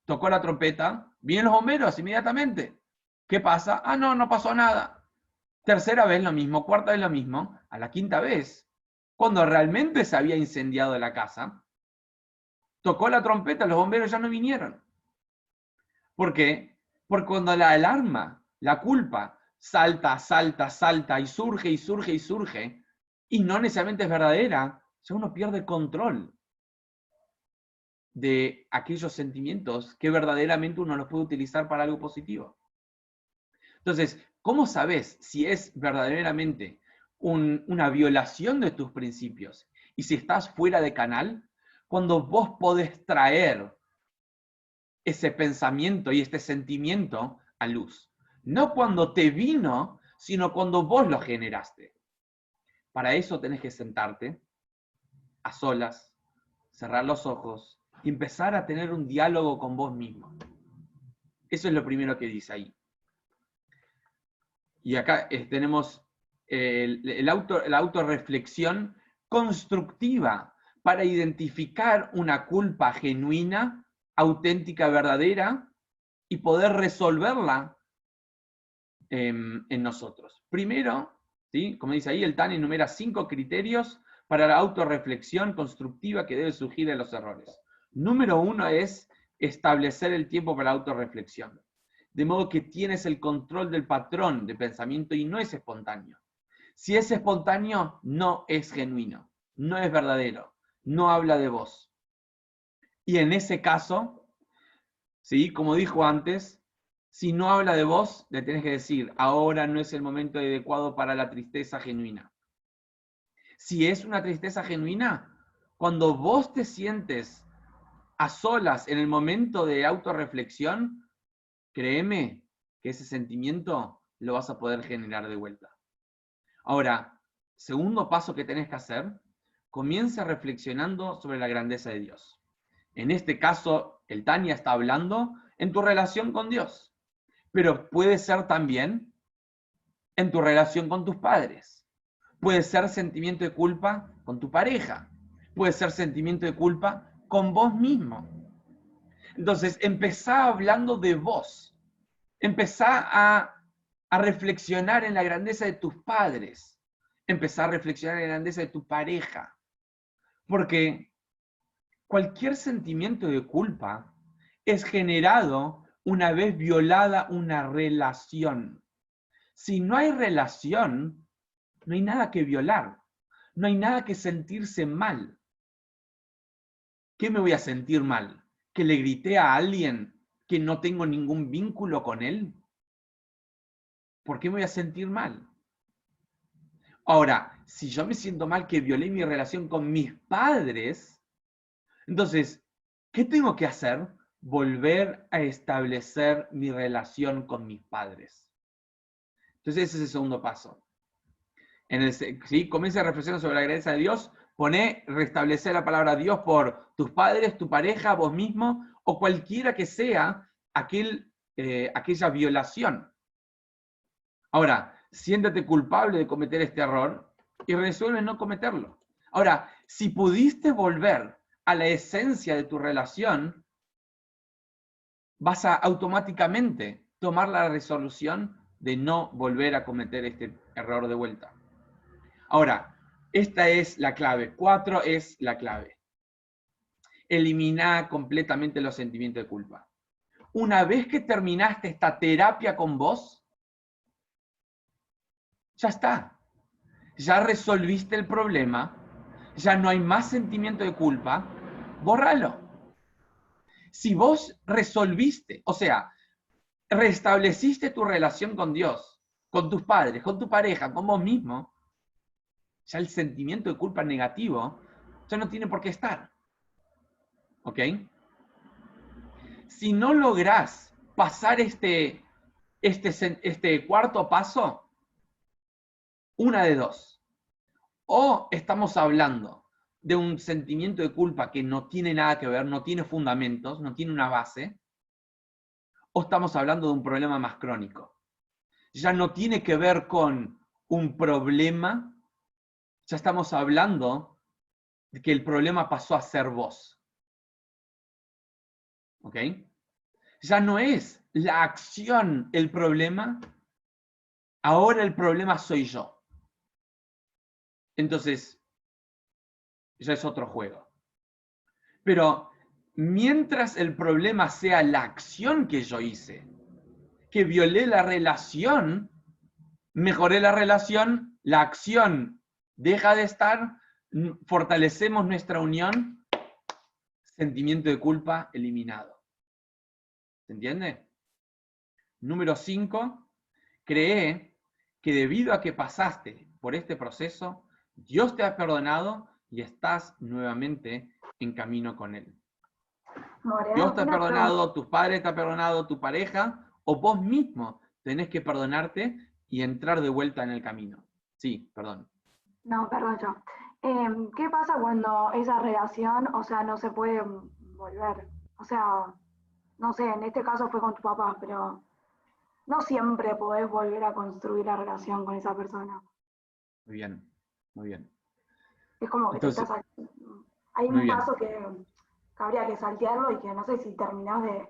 tocó la trompeta, vienen los bomberos inmediatamente. ¿Qué pasa? Ah, no pasó nada. Tercera vez lo mismo, cuarta vez lo mismo. A la quinta vez, cuando realmente se había incendiado la casa, tocó la trompeta, los bomberos ya no vinieron. ¿Por qué? Porque cuando la alarma, la culpa, salta y surge, y no necesariamente es verdadera, ya uno pierde control de aquellos sentimientos que verdaderamente uno los puede utilizar para algo positivo. Entonces, ¿cómo sabes si es verdaderamente una violación de tus principios y si estás fuera de canal? Cuando vos podés traer ese pensamiento y este sentimiento a luz. No cuando te vino, sino cuando vos lo generaste. Para eso tenés que sentarte a solas, cerrar los ojos y empezar a tener un diálogo con vos mismo. Eso es lo primero que dice ahí. Y acá tenemos la autorreflexión constructiva para identificar una culpa genuina, auténtica, verdadera y poder resolverla en nosotros. Primero, ¿sí? Como dice ahí, el Tani enumera 5 criterios para la autorreflexión constructiva que debe surgir de los errores. Número 1 es establecer el tiempo para la autorreflexión. De modo que tienes el control del patrón de pensamiento y no es espontáneo. Si es espontáneo, no es genuino, no es verdadero, no habla de vos. Y en ese caso, ¿sí? Como dijo antes, si no habla de vos, le tenés que decir, ahora no es el momento adecuado para la tristeza genuina. Si es una tristeza genuina, cuando vos te sientes a solas en el momento de autorreflexión, créeme que ese sentimiento lo vas a poder generar de vuelta. Ahora, segundo paso que tenés que hacer, comienza reflexionando sobre la grandeza de Dios. En este caso, el Tania está hablando en tu relación con Dios, pero puede ser también en tu relación con tus padres. Puede ser sentimiento de culpa con tu pareja. Puede ser sentimiento de culpa con vos mismo. Entonces, empezá hablando de vos. Empezá a reflexionar en la grandeza de tus padres. Empezá a reflexionar en la grandeza de tu pareja. Porque cualquier sentimiento de culpa es generado una vez violada una relación. Si no hay relación, no hay nada que violar. No hay nada que sentirse mal. ¿Qué me voy a sentir mal? ¿Que le grité a alguien que no tengo ningún vínculo con él? ¿Por qué me voy a sentir mal? Ahora, si yo me siento mal que violé mi relación con mis padres, entonces, ¿qué tengo que hacer? Volver a establecer mi relación con mis padres. Entonces, ese es el segundo paso. ¿Sí? Comienza a reflexionar sobre la grandeza de Dios. Restablecer la palabra Dios por tus padres, tu pareja, vos mismo, o cualquiera que sea aquella violación. Ahora, siéntate culpable de cometer este error y resuelve no cometerlo. Ahora, si pudiste volver a la esencia de tu relación, vas a automáticamente tomar la resolución de no volver a cometer este error de vuelta. Ahora, esta es la clave. 4 es la clave. Elimina completamente los sentimientos de culpa. Una vez que terminaste esta terapia con vos, ya está. Ya resolviste el problema, ya no hay más sentimiento de culpa, bórralo. Si vos resolviste, o sea, restableciste tu relación con Dios, con tus padres, con tu pareja, con vos mismo, ya el sentimiento de culpa negativo ya no tiene por qué estar. ¿Ok? Si no lográs pasar este cuarto paso, una de dos. O estamos hablando de un sentimiento de culpa que no tiene nada que ver, no tiene fundamentos, no tiene una base, o estamos hablando de un problema más crónico. Ya no tiene que ver con un problema, ya estamos hablando de que el problema pasó a ser vos. ¿Ok? Ya no es la acción el problema, ahora el problema soy yo. Entonces, ya es otro juego. Pero mientras el problema sea la acción que yo hice, que violé la relación, mejoré la relación, la acción deja de estar, fortalecemos nuestra unión, sentimiento de culpa eliminado. ¿Se entiende? Número 5, cree que debido a que pasaste por este proceso, Dios te ha perdonado y estás nuevamente en camino con Él. Dios te ha perdonado, tus padres te han perdonado, tu pareja, o vos mismo tenés que perdonarte y entrar de vuelta en el camino. Sí, perdón. No, perdón yo. ¿Qué pasa cuando esa relación, o sea, no se puede volver? O sea, no sé, en este caso fue con tu papá, pero no siempre podés volver a construir la relación con esa persona. Muy bien, muy bien. Es como que te Entonces, estás... Hay muy un bien. paso que habría que saltearlo y que no sé si terminás de,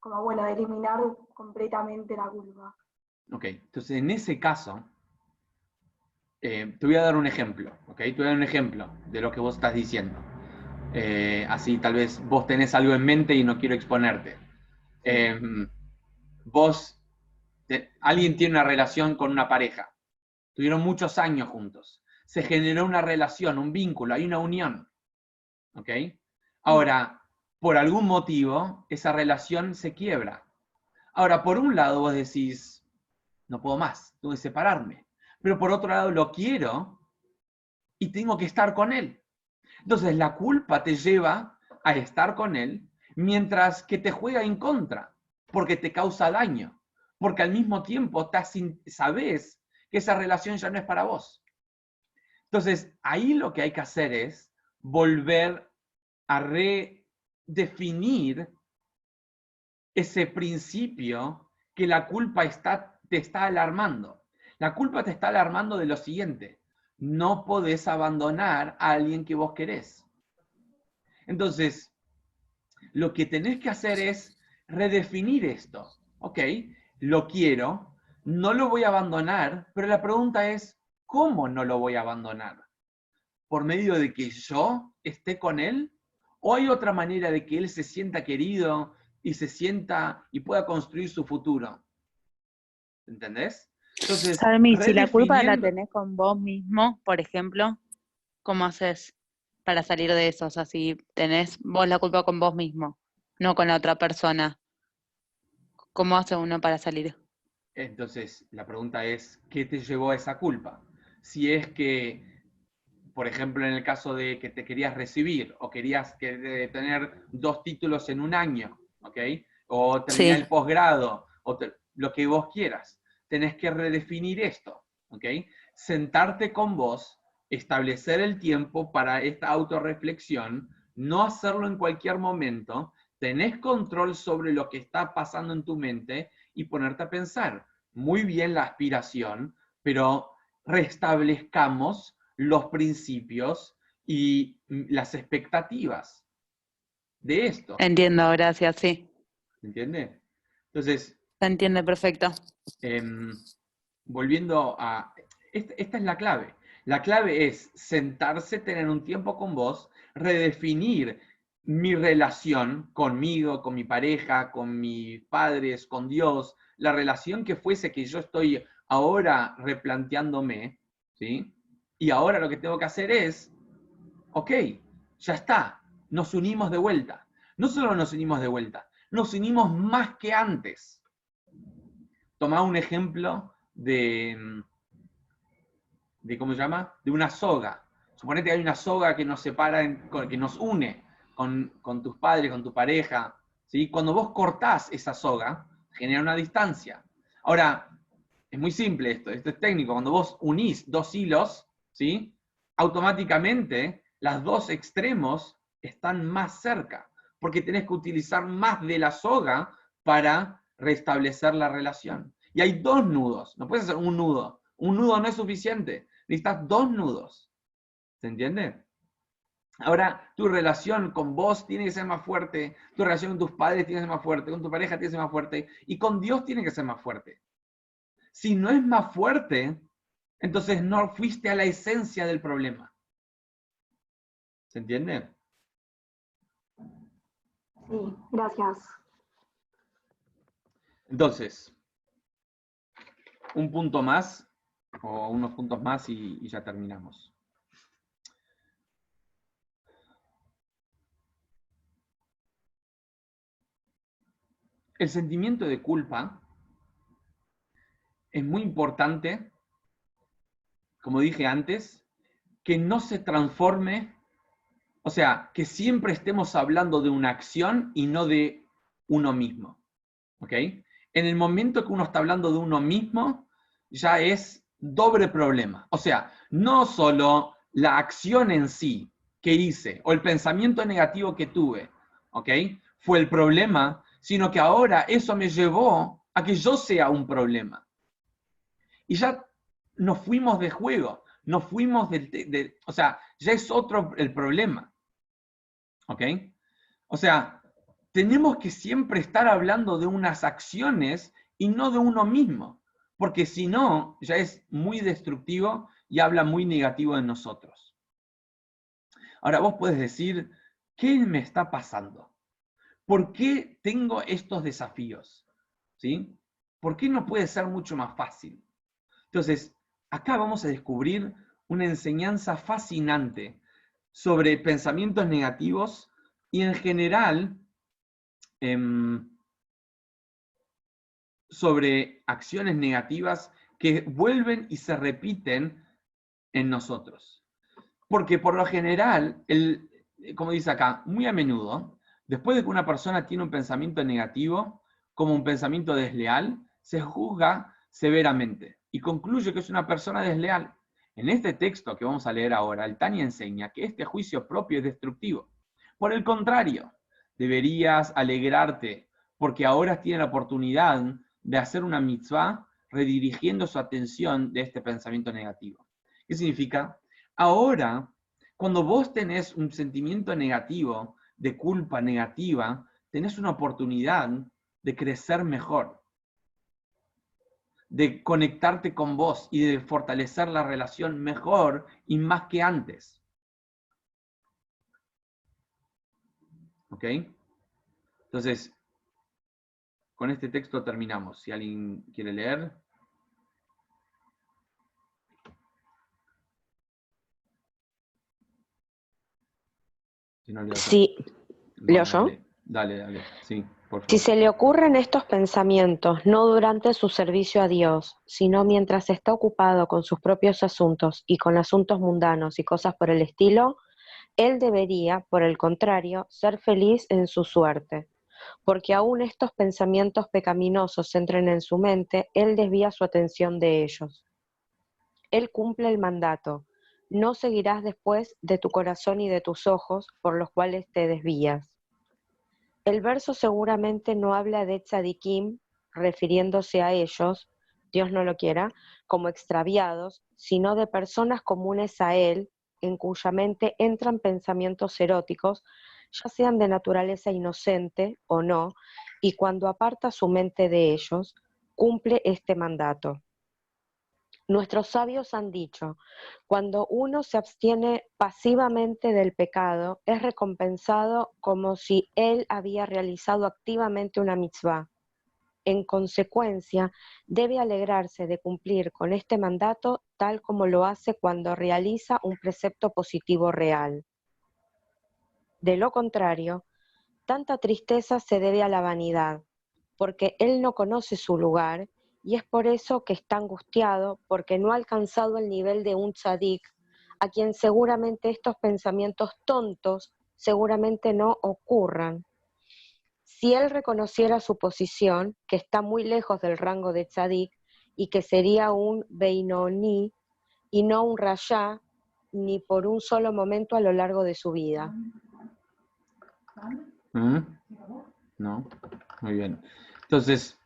como bueno, de eliminar completamente la culpa. Ok, entonces en ese caso, te voy a dar un ejemplo, ¿ok? Te voy a dar un ejemplo de lo que vos estás diciendo. Así tal vez vos tenés algo en mente y no quiero exponerte. Alguien tiene una relación con una pareja. Tuvieron muchos años juntos. Se generó una relación, un vínculo, hay una unión. ¿Ok? Ahora, por algún motivo, esa relación se quiebra. Ahora, por un lado vos decís, no puedo más, tengo que separarme. Pero por otro lado, lo quiero y tengo que estar con él. Entonces, la culpa te lleva a estar con él mientras que te juega en contra, porque te causa daño, porque al mismo tiempo sabes que esa relación ya no es para vos. Entonces, ahí lo que hay que hacer es volver a redefinir ese principio que la culpa te está alarmando. La culpa te está alarmando de lo siguiente: no podés abandonar a alguien que vos querés. Entonces, lo que tenés que hacer es redefinir esto. Ok, lo quiero, no lo voy a abandonar, pero la pregunta es, ¿cómo no lo voy a abandonar? ¿Por medio de que yo esté con él? ¿O hay otra manera de que él se sienta querido y se sienta y pueda construir su futuro? ¿Entendés? Entonces, Salmi, si la culpa la redefiniendo, tenés con vos mismo, por ejemplo, ¿cómo haces para salir de eso? O sea, si tenés vos la culpa con vos mismo, no con la otra persona, ¿cómo hace uno para salir? entonces la pregunta es, ¿qué te llevó a esa culpa? Si es que, por ejemplo, en el caso de que te querías recibir o querías tener 2 títulos en un año, ¿ok? O terminar Sí, el posgrado, lo que vos quieras, tenés que redefinir esto, ¿ok? Sentarte con vos, establecer el tiempo para esta autorreflexión, no hacerlo en cualquier momento, tenés control sobre lo que está pasando en tu mente y ponerte a pensar. Muy bien la aspiración, pero restablezcamos los principios y las expectativas de esto. entiendo, gracias, sí, ¿Entiende? Entonces, se entiende perfecto. volviendo a... Esta es la clave. La clave es sentarse, tener un tiempo con vos, redefinir mi relación conmigo, con mi pareja, con mis padres, con Dios, la relación que fuese que yo estoy ahora replanteándome, ¿sí? Y ahora lo que tengo que hacer es, ok, ya está, nos unimos de vuelta. No solo nos unimos de vuelta, nos unimos más que antes. Tomá un ejemplo de ¿cómo se llama? De una soga. Suponete que hay una soga que nos separa, que nos une con tus padres, con tu pareja. ¿Sí? Cuando vos cortás esa soga, genera una distancia. Ahora, es muy simple esto es técnico. Cuando vos unís 2 hilos, ¿sí? Automáticamente los 2 extremos están más cerca, porque tenés que utilizar más de la soga para restablecer la relación. Y hay 2 nudos, no puedes hacer un nudo. Un nudo no es suficiente, necesitas 2 nudos. ¿Se entiende? Ahora, tu relación con vos tiene que ser más fuerte, tu relación con tus padres tiene que ser más fuerte, con tu pareja tiene que ser más fuerte, y con Dios tiene que ser más fuerte. Si no es más fuerte, entonces no fuiste a la esencia del problema. ¿Se entiende? Sí, gracias. Entonces, un punto más, o unos puntos más y ya terminamos. El sentimiento de culpa es muy importante, como dije antes, que no se transforme, o sea, que siempre estemos hablando de una acción y no de uno mismo. ¿Ok? En el momento que uno está hablando de uno mismo, ya es doble problema. O sea, no solo la acción en sí que hice o el pensamiento negativo que tuve, ¿ok? Fue el problema, sino que ahora eso me llevó a que yo sea un problema. Y ya nos fuimos de juego, nos fuimos o sea, ya es otro el problema. ¿Ok? O sea, tenemos que siempre estar hablando de unas acciones y no de uno mismo, porque si no, ya es muy destructivo y habla muy negativo de nosotros. Ahora vos puedes decir, ¿qué me está pasando? ¿Por qué tengo estos desafíos? ¿Sí? ¿Por qué no puede ser mucho más fácil? Entonces, acá vamos a descubrir una enseñanza fascinante sobre pensamientos negativos y en general sobre acciones negativas que vuelven y se repiten en nosotros. Porque por lo general, como dice acá, muy a menudo, después de que una persona tiene un pensamiento negativo, como un pensamiento desleal, se juzga severamente y concluye que es una persona desleal. En este texto que vamos a leer ahora, el Tanya enseña que este juicio propio es destructivo. Por el contrario, deberías alegrarte porque ahora tienes la oportunidad de hacer una mitzvah redirigiendo su atención de este pensamiento negativo. ¿Qué significa? Ahora, cuando vos tenés un sentimiento negativo, de culpa negativa, tenés una oportunidad de crecer mejor, de conectarte con vos y de fortalecer la relación mejor y más que antes. ¿Ok? Entonces, con este texto terminamos. Si alguien quiere leer. Si no, leo yo. Sí, ¿leo yo? Dale. Sí, por favor. Si se le ocurren estos pensamientos no durante su servicio a Dios, sino mientras está ocupado con sus propios asuntos y con asuntos mundanos y cosas por el estilo, él debería, por el contrario, ser feliz en su suerte, porque aun estos pensamientos pecaminosos entren en su mente, él desvía su atención de ellos. Él cumple el mandato: no seguirás después de tu corazón y de tus ojos, por los cuales te desvías. El verso seguramente no habla de tzadikim, refiriéndose a ellos, Dios no lo quiera, como extraviados, sino de personas comunes a él, en cuya mente entran pensamientos eróticos, ya sean de naturaleza inocente o no, y cuando aparta su mente de ellos, cumple este mandato. Nuestros sabios han dicho: cuando uno se abstiene pasivamente del pecado, es recompensado como si él había realizado activamente una mitzvah. En consecuencia, debe alegrarse de cumplir con este mandato tal como lo hace cuando realiza un precepto positivo real. De lo contrario, tanta tristeza se debe a la vanidad, porque él no conoce su lugar, y es por eso que está angustiado, porque no ha alcanzado el nivel de un tzadik, a quien seguramente estos pensamientos tontos seguramente no ocurran. Si él reconociera su posición, que está muy lejos del rango de tzadik, y que sería un Beinoní y no un Rayá, ni por un solo momento a lo largo de su vida. No, muy bien. Entonces,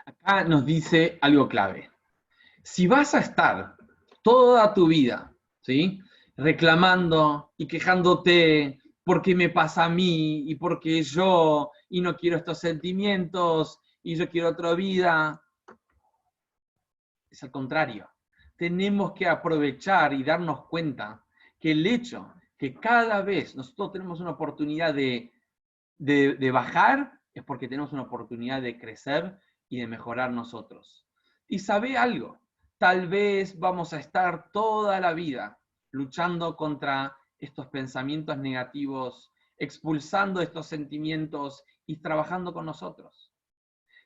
acá nos dice algo clave. Si vas a estar toda tu vida, ¿sí?, reclamando y quejándote porque me pasa a mí y porque yo y no quiero estos sentimientos y yo quiero otra vida, es al contrario. Tenemos que aprovechar y darnos cuenta que el hecho que cada vez nosotros tenemos una oportunidad de bajar es porque tenemos una oportunidad de crecer y de mejorar nosotros. Y sabe algo, tal vez vamos a estar toda la vida luchando contra estos pensamientos negativos, expulsando estos sentimientos y trabajando con nosotros.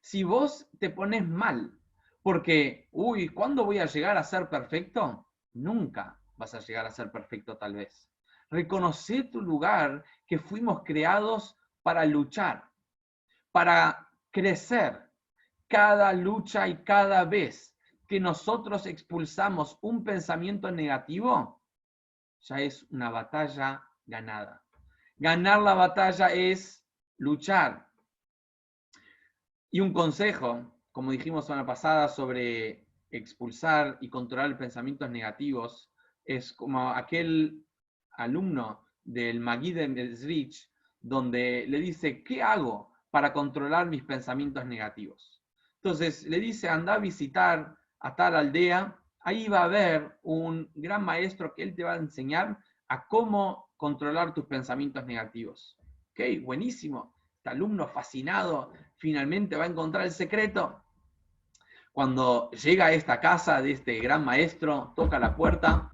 Si vos te pones mal porque, ¿cuándo voy a llegar a ser perfecto? Nunca vas a llegar a ser perfecto tal vez. Reconoce tu lugar, que fuimos creados para luchar, para crecer. Cada lucha y cada vez que nosotros expulsamos un pensamiento negativo, ya es una batalla ganada. Ganar la batalla es luchar. Y un consejo, como dijimos la semana pasada, sobre expulsar y controlar pensamientos negativos, es como aquel alumno del Magid de Mezrich, donde le dice, ¿qué hago para controlar mis pensamientos negativos? Entonces le dice, anda a visitar a tal aldea, ahí va a haber un gran maestro que él te va a enseñar a cómo controlar tus pensamientos negativos. Ok, buenísimo. Este alumno fascinado finalmente va a encontrar el secreto. Cuando llega a esta casa de este gran maestro, toca la puerta,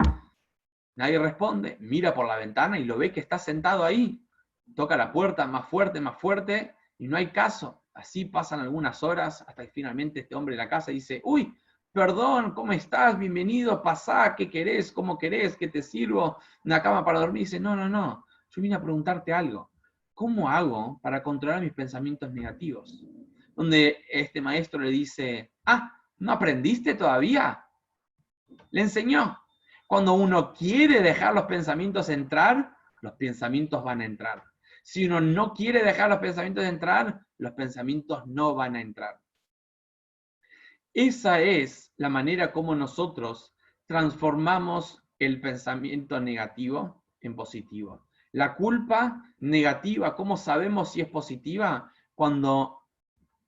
nadie responde, mira por la ventana y lo ve que está sentado ahí. Toca la puerta más fuerte, y no hay caso. Así pasan algunas horas hasta que finalmente este hombre de la casa dice, uy, perdón, ¿cómo estás? Bienvenido, pasá, ¿qué querés? ¿Cómo querés? ¿Qué te sirvo? ¿Una cama para dormir? Y dice, no, yo vine a preguntarte algo. ¿Cómo hago para controlar mis pensamientos negativos? Donde este maestro le dice, ¿no aprendiste todavía? Le enseñó. Cuando uno quiere dejar los pensamientos entrar, los pensamientos van a entrar. Si uno no quiere dejar los pensamientos entrar, los pensamientos no van a entrar. Esa es la manera como nosotros transformamos el pensamiento negativo en positivo. La culpa negativa, ¿cómo sabemos si es positiva? Cuando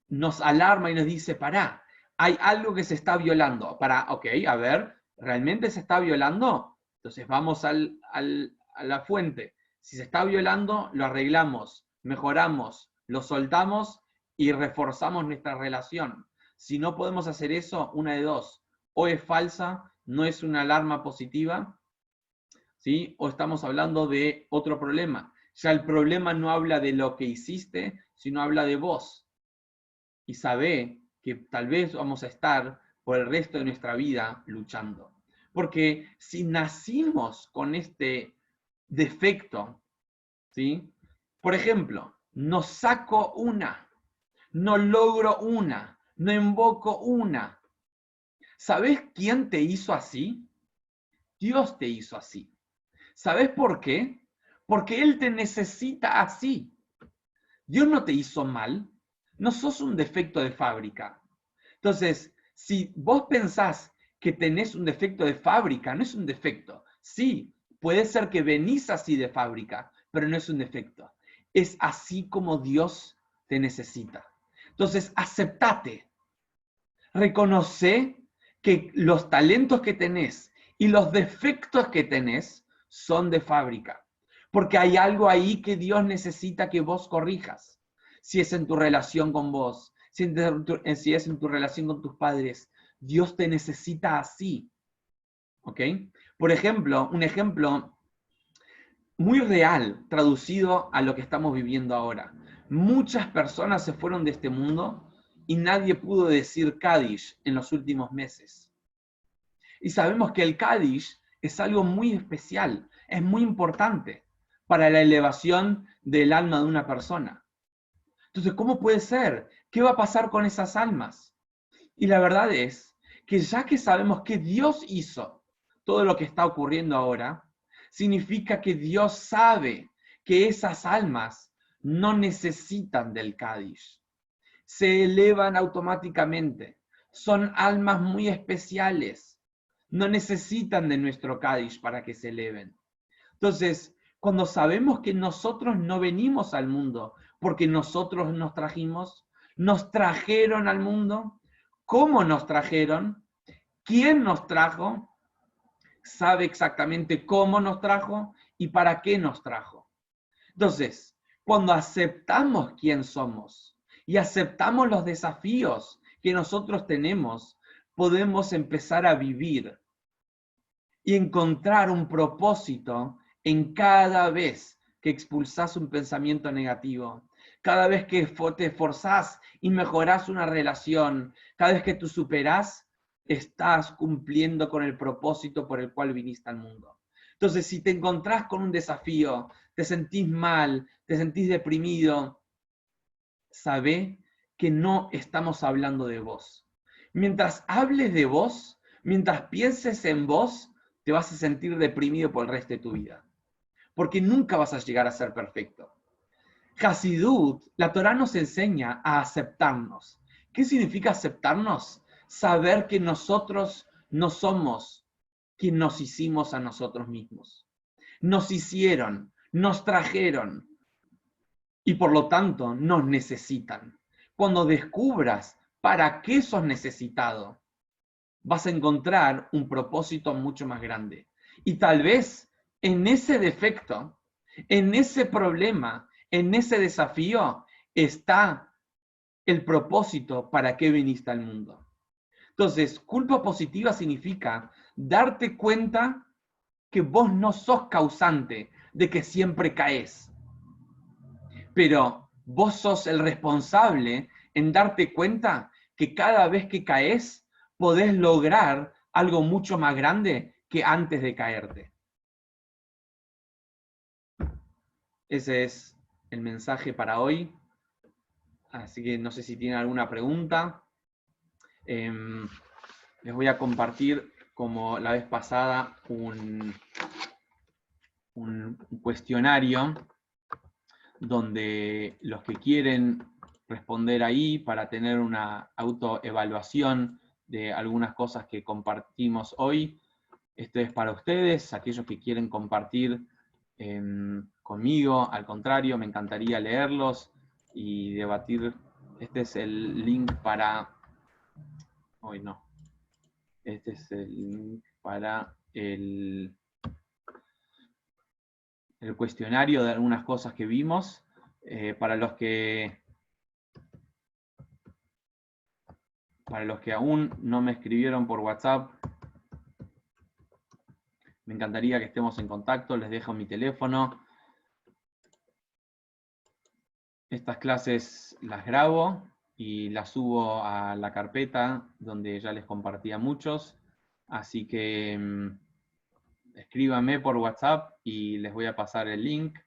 nos alarma y nos dice, pará, hay algo que se está violando. Ok, a ver, ¿realmente se está violando? Entonces vamos a la fuente. Si se está violando, lo arreglamos, mejoramos, lo soltamos y reforzamos nuestra relación. Si no podemos hacer eso, una de dos. O es falsa, no es una alarma positiva, ¿sí? O estamos hablando de otro problema. Ya el problema no habla de lo que hiciste, sino habla de vos. Y sabe que tal vez vamos a estar por el resto de nuestra vida luchando. Porque si nacimos con este defecto, ¿sí? Por ejemplo, no saco una, no logro una, no invoco una. ¿Sabes quién te hizo así? Dios te hizo así. ¿Sabes por qué? Porque Él te necesita así. Dios no te hizo mal. No sos un defecto de fábrica. Entonces, si vos pensás que tenés un defecto de fábrica, no es un defecto. Sí, puede ser que venís así de fábrica, pero no es un defecto. Es así como Dios te necesita. Entonces, aceptate. Reconoce que los talentos que tenés y los defectos que tenés son de fábrica. Porque hay algo ahí que Dios necesita que vos corrijas. Si es en tu relación con vos, si es en tu relación con tus padres, Dios te necesita así. ¿Ok? Por ejemplo, un ejemplo muy real, traducido a lo que estamos viviendo ahora. Muchas personas se fueron de este mundo y nadie pudo decir Kadish en los últimos meses. Y sabemos que el Kadish es algo muy especial, es muy importante para la elevación del alma de una persona. Entonces, ¿cómo puede ser? ¿Qué va a pasar con esas almas? Y la verdad es que ya que sabemos que Dios hizo todo lo que está ocurriendo ahora, significa que Dios sabe que esas almas no necesitan del Kadish. Se elevan automáticamente. Son almas muy especiales. No necesitan de nuestro Kadish para que se eleven. Entonces, cuando sabemos que nosotros no venimos al mundo porque nosotros nos trajimos, nos trajeron al mundo, ¿cómo nos trajeron? ¿Quién nos trajo? Sabe exactamente cómo nos trajo y para qué nos trajo. Entonces, cuando aceptamos quién somos y aceptamos los desafíos que nosotros tenemos, podemos empezar a vivir y encontrar un propósito en cada vez que expulsás un pensamiento negativo, cada vez que te esforzás y mejorás una relación, cada vez que tú superás, estás cumpliendo con el propósito por el cual viniste al mundo. Entonces, si te encontrás con un desafío, te sentís mal, te sentís deprimido, sabé que no estamos hablando de vos. Mientras hables de vos, mientras pienses en vos, te vas a sentir deprimido por el resto de tu vida. Porque nunca vas a llegar a ser perfecto. Hasidut, la Torá nos enseña a aceptarnos. ¿Qué significa aceptarnos? Saber que nosotros no somos quien nos hicimos a nosotros mismos. Nos hicieron, nos trajeron y por lo tanto nos necesitan. Cuando descubras para qué sos necesitado, vas a encontrar un propósito mucho más grande. Y tal vez en ese defecto, en ese problema, en ese desafío, está el propósito para qué viniste al mundo. Entonces, culpa positiva significa darte cuenta que vos no sos causante de que siempre caes, pero vos sos el responsable en darte cuenta que cada vez que caes, podés lograr algo mucho más grande que antes de caerte. Ese es el mensaje para hoy. Así que no sé si tienen alguna pregunta. Les voy a compartir, como la vez pasada, un cuestionario donde los que quieren responder ahí para tener una autoevaluación de algunas cosas que compartimos hoy, esto es para ustedes, aquellos que quieren compartir conmigo, al contrario, me encantaría leerlos y debatir. Este es el link para... Hoy no. Este es el link para el cuestionario de algunas cosas que vimos. Para los que aún no me escribieron por WhatsApp, me encantaría que estemos en contacto, les dejo mi teléfono. Estas clases las grabo y las subo a la carpeta donde ya les compartí a muchos, así que escríbanme por WhatsApp y les voy a pasar el link.